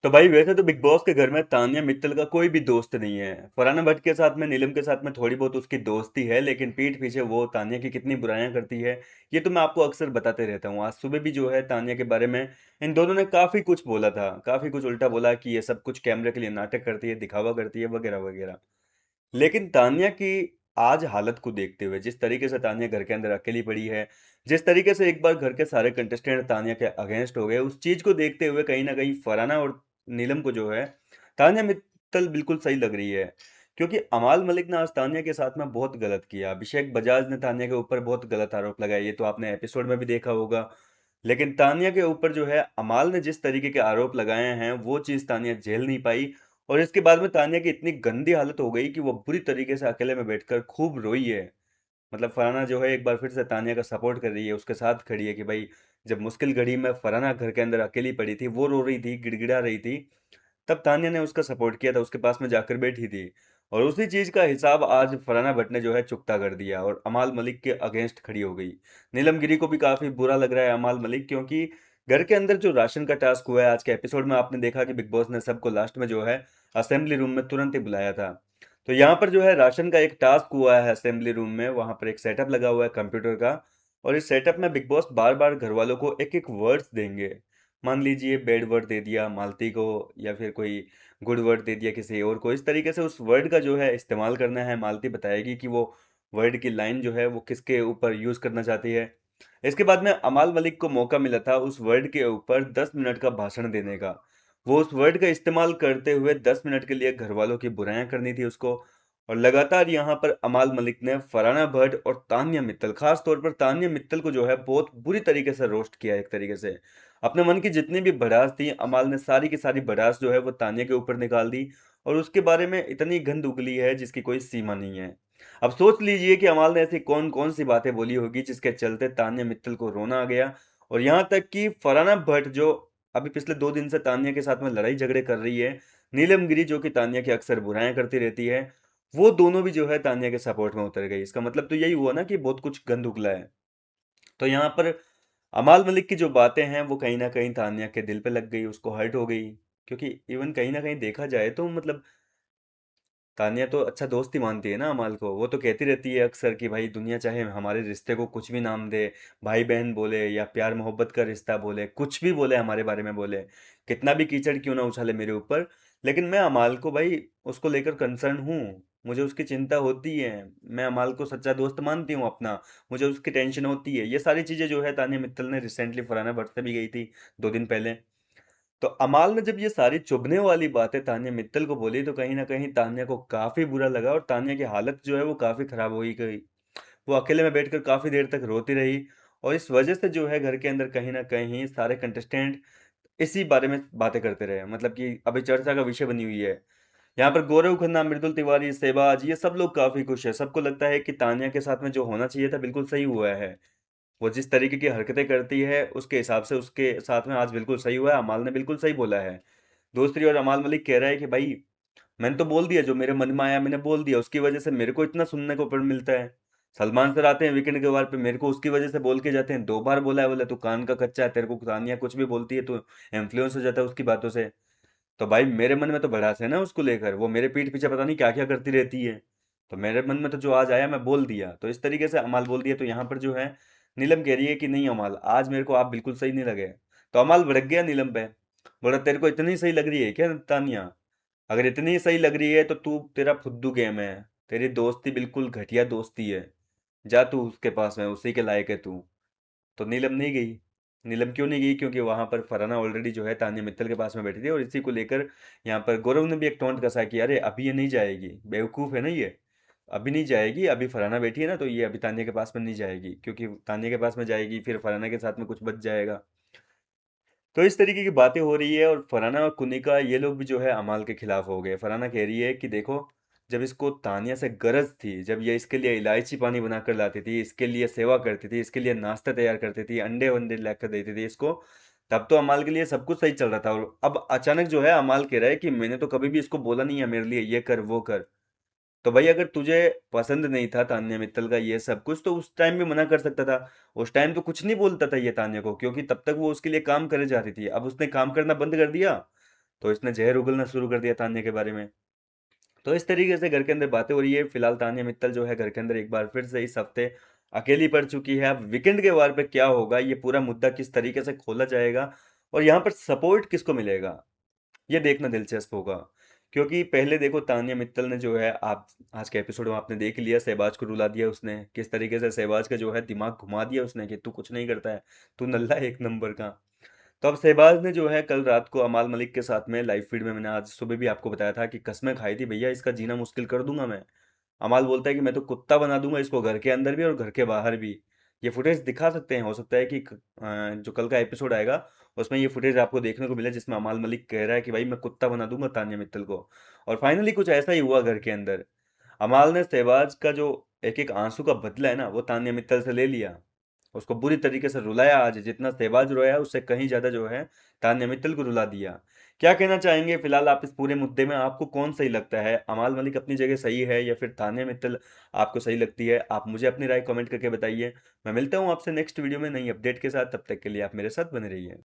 तो भाई वैसे तो बिग बॉस के घर में तान्या मित्तल का कोई भी दोस्त नहीं है। फरहाना भट्ट के साथ में, नीलम के साथ में थोड़ी बहुत उसकी दोस्ती है, लेकिन पीठ पीछे वो तान्या की कितनी बुराइयां करती है ये तो मैं आपको अक्सर बताते रहता हूँ। आज सुबह भी जो है तान्या के बारे में इन दोनों ने काफी कुछ बोला था, काफी कुछ उल्टा बोला कि ये सब कुछ कैमरे के लिए नाटक करती है, दिखावा करती है, वगैरह वगैरह। लेकिन तान्या की आज हालत को देखते हुए, जिस तरीके से तान्या घर के अंदर अकेली पड़ी है, जिस तरीके से एक बार घर के सारे कंटेस्टेंट तान्या के अगेंस्ट हो गए, उस चीज को देखते हुए कहीं ना कहीं फरहाना और नीलम को जो है तान्या मित्तल बिल्कुल सही लग रही है। क्योंकि अमाल मलिक ने आज तान्या के साथ में बहुत गलत किया। अभिषेक बजाज ने तान्या के ऊपर बहुत गलत आरोप लगाए, ये तो आपने एपिसोड में भी देखा होगा। लेकिन तान्या के ऊपर जो है अमाल ने जिस तरीके के आरोप लगाए हैं, वो चीज तान्या झेल नहीं पाई। और इसके बाद में तान्या की इतनी गंदी हालत हो गई कि वो बुरी तरीके से अकेले में बैठकर खूब रोई है। मतलब फरहाना जो है एक बार फिर से तान्या का सपोर्ट कर रही है, उसके साथ खड़ी है कि भाई जब मुश्किल घड़ी में फरहाना घर के अंदर अकेली पड़ी थी, वो रो रही थी, गिड़गिड़ा रही थी, तब तान्या ने उसका सपोर्ट किया था, उसके पास में जाकर बैठी थी। और उसी चीज का हिसाब आज फरहाना भट्ट ने जो है चुकता कर दिया और अमाल मलिक के अगेंस्ट खड़ी हो गई। नीलम गिरी को भी काफी बुरा लग रहा है अमाल मलिक, क्योंकि घर के अंदर जो राशन का टास्क हुआ है, आज के एपिसोड में आपने देखा कि बिग बॉस ने सबको लास्ट में जो है असेंबली रूम में तुरंत ही बुलाया था। तो यहाँ पर जो है राशन का एक टास्क हुआ है असेंबली रूम में, वहां पर एक सेटअप लगा हुआ है कंप्यूटर का। और इस सेटअप में बिग बॉस बार बार घर वालों को एक एक वर्ड्स देंगे। मान लीजिए बैड वर्ड दे दिया मालती को, या फिर कोई गुड वर्ड दे दिया किसी और को, इस तरीके से उस वर्ड का जो है इस्तेमाल करना है। मालती बताएगी कि वो वर्ड की लाइन जो है वो किसके ऊपर यूज करना चाहती है। इसके बाद में अमाल मलिक को मौका मिला था उस वर्ड के ऊपर 10 मिनट का भाषण देने का। वो उस वर्ड का इस्तेमाल करते हुए 10 मिनट के लिए घर वालों की बुराइयां करनी थी उसको। और लगातार यहाँ पर अमाल मलिक ने फरहाना भट्ट और तान्या मित्तल, खास तौर पर तान्या मित्तल को जो है बहुत बुरी तरीके से रोस्ट किया। एक तरीके से अपने मन की जितनी भी भड़ास थी, अमाल ने सारी की सारी भड़ास जो है वो तान्या के ऊपर निकाल दी। और उसके बारे में इतनी गंद उगली है जिसकी कोई सीमा नहीं है। अब सोच लीजिए कि अमाल ने ऐसी कौन कौन सी बातें बोली होगी जिसके चलते तान्या मित्तल को रोना आ गया। और यहाँ तक कि फरहाना भट्ट जो अभी पिछले 2 दिन से तान्या के साथ में लड़ाई झगड़े कर रही है, नीलम गिरी जो कि तान्या की अक्सर बुराइयां करती रहती है, वो दोनों भी जो है तान्या के सपोर्ट में उतर गई। इसका मतलब तो यही हुआ ना कि बहुत कुछ गंद उगला है। तो यहाँ पर अमाल मलिक की जो बातें हैं वो कहीं ना कहीं तान्या के दिल पे लग गई, उसको हर्ट हो गई। क्योंकि इवन कहीं ना कहीं देखा जाए तो मतलब तान्या तो अच्छा दोस्त ही मानती है ना अमाल को। वो तो कहती रहती है अक्सर कि भाई दुनिया चाहे हमारे रिश्ते को कुछ भी नाम दे, भाई बहन बोले या प्यार मोहब्बत का रिश्ता बोले, कुछ भी बोले हमारे बारे में बोले, कितना भी कीचड़ क्यों ना उछाले मेरे ऊपर, लेकिन मैं अमाल को भाई उसको लेकर कंसर्न हूँ। मुझे उसकी चिंता होती है। मैं अमाल को सच्चा दोस्त मानती हूँ अपना। मुझे उसकी टेंशन होती है। ये सारी चीजें जो है तान्या मित्तल ने रिसेंटली फरहाना भट्ट से भी गई थी 2 दिन पहले। तो अमाल ने जब ये सारी चुभने वाली बातें तान्या मित्तल को बोली, तो कहीं ना कहीं तान्या को काफी बुरा लगा और तान्या की हालत जो है वो काफी खराब हो ही गई। वो अकेले में बैठकर काफी देर तक रोती रही। और इस वजह से जो है घर के अंदर कहीं ना कहीं सारे कंटेस्टेंट इसी बारे में बातें करते रहे, मतलब कि अभी चर्चा का विषय बनी हुई है। यहाँ पर गौरव खन्ना, मृदुल तिवारी, सहबाज, ये सब लोग काफी खुश है। सबको लगता है कि तान्या के साथ में जो होना चाहिए था बिल्कुल सही हुआ है। वो जिस तरीके की हरकतें करती है उसके हिसाब से उसके साथ में आज बिल्कुल सही हुआ है। अमाल ने बिल्कुल सही बोला है। दूसरी ओर अमाल मलिक कह रहा है कि भाई मैंने तो बोल दिया, जो मेरे मन में आया मैंने बोल दिया, उसकी वजह से मेरे को इतना सुनने को पर मिलता है। सलमान सर आते हैं वीकेंड के बार पे, मेरे को उसकी वजह से बोल के जाते हैं। 2 बार बोला है, बोले तू कान का कच्चा है, तेरे को तानिया कुछ भी बोलती है तो इन्फ्लुएंस हो जाता है उसकी बातों से। तो भाई मेरे मन में तो भड़ास है ना उसको लेकर, वो मेरे पीठ पीछे पता नहीं क्या क्या करती रहती है। तो मेरे मन में तो जो आज आया मैं बोल दिया, तो इस तरीके से अमाल बोल दिया। तो यहाँ पर जो है नीलम कह रही है कि नहीं अमाल, आज मेरे को आप बिल्कुल सही नहीं लगे। तो अमाल भड़क गया नीलम पे। बोला तेरे को इतनी सही लग रही है क्या तानिया? अगर इतनी सही लग रही है तो तू, तेरा फुद्दू गेम है। तेरी दोस्ती बिल्कुल घटिया दोस्ती है। जा तू उसके पास में, उसी के लायक है तू। तो नीलम नहीं गई। नीलम क्यों नहीं गई? क्योंकि वहां पर फरहाना ऑलरेडी जो है तान्या मित्तल के पास में बैठी थी। और इसी को लेकर यहाँ पर गौरव ने भी एक टोंट कसा कि अरे अभी ये नहीं जाएगी, बेवकूफ है ना ये, अभी नहीं जाएगी। अभी फरहाना बैठी है ना, तो ये अभी तान्या के पास में नहीं जाएगी, क्योंकि तान्या के पास में जाएगी फिर फरहाना के साथ में कुछ बच जाएगा। तो इस तरीके की बातें हो रही है। और फरहाना और कुनिका ये लोग भी जो है अमाल के खिलाफ हो गए। फरहाना कह रही है कि देखो, जब इसको तानिया से गरज थी, जब ये इसके लिए इलायची पानी बनाकर लाती थी, इसके लिए सेवा करती थी, इसके लिए नाश्ता तैयार करती थी, अंडे वंडे लाकर देती थी इसको, तब तो अमाल के लिए सब कुछ सही चल रहा था। और अब अचानक जो है अमाल कह रहा है कि मैंने तो कभी भी इसको बोला नहीं है मेरे लिए ये कर वो कर। तो भाई अगर तुझे पसंद नहीं था तान्या मित्तल का ये सब कुछ, तो उस टाइम भी मना कर सकता था। उस टाइम तो कुछ नहीं बोलता था ये तान्या को, क्योंकि तब तक वो उसके लिए काम करे जाती थी। अब उसने काम करना बंद कर दिया, तो इसने जहर उगलना शुरू कर दिया तान्या के बारे में। तो इस तरीके से घर के अंदर बातें हो रही है। फिलहाल तान्या मित्तल जो है घर के अंदर एक बार फिर से इस हफ्ते अकेली पड़ चुकी है। अब वीकेंड के वार पे क्या होगा, ये पूरा मुद्दा किस तरीके से खोला जाएगा और यहाँ पर सपोर्ट किसको मिलेगा, ये देखना दिलचस्प होगा। क्योंकि पहले देखो तान्या मित्तल ने जो है, आप आज के एपिसोड में आपने देख लिया, शहबाज को रुला दिया उसने, किस तरीके से शहबाज का जो है दिमाग घुमा दिया उसने कि तू कुछ नहीं करता है, तू नल्ला है एक नंबर का। तो अब शहबाज ने जो है कल रात को अमाल मलिक के साथ में लाइव फीड में, मैंने आज सुबह भी आपको बताया था कि कसमें खाई थी, भैया इसका जीना मुश्किल कर दूंगा मैं। अमाल बोलता है कि मैं तो कुत्ता बना दूंगा इसको, घर के अंदर भी और घर के बाहर भी। ये फुटेज दिखा सकते हैं, हो सकता है कि जो कल का एपिसोड आएगा उसमें ये फुटेज आपको देखने को मिले, जिसमें अमाल मलिक कह रहा है कि भाई मैं कुत्ता बना दूंगा तान्या मित्तल को। और फाइनली कुछ ऐसा ही हुआ घर के अंदर। अमाल ने शहबाज का जो एक एक आंसू का बदला है ना, वो तान्या मित्तल से ले लिया। उसको बुरी तरीके से रुलाया। आज जितना शहबाज रोया है उससे कहीं ज्यादा जो है तान्या मित्तल को रुला दिया। क्या कहना चाहेंगे फिलहाल आप इस पूरे मुद्दे में, आपको कौन सही लगता है, अमाल मलिक अपनी जगह सही है या फिर तान्या मित्तल आपको सही लगती है? आप मुझे अपनी राय कमेंट करके बताइए। मैं मिलता हूँ आपसे नेक्स्ट वीडियो में नई अपडेट के साथ, तब तक के लिए आप मेरे साथ बने रहिए।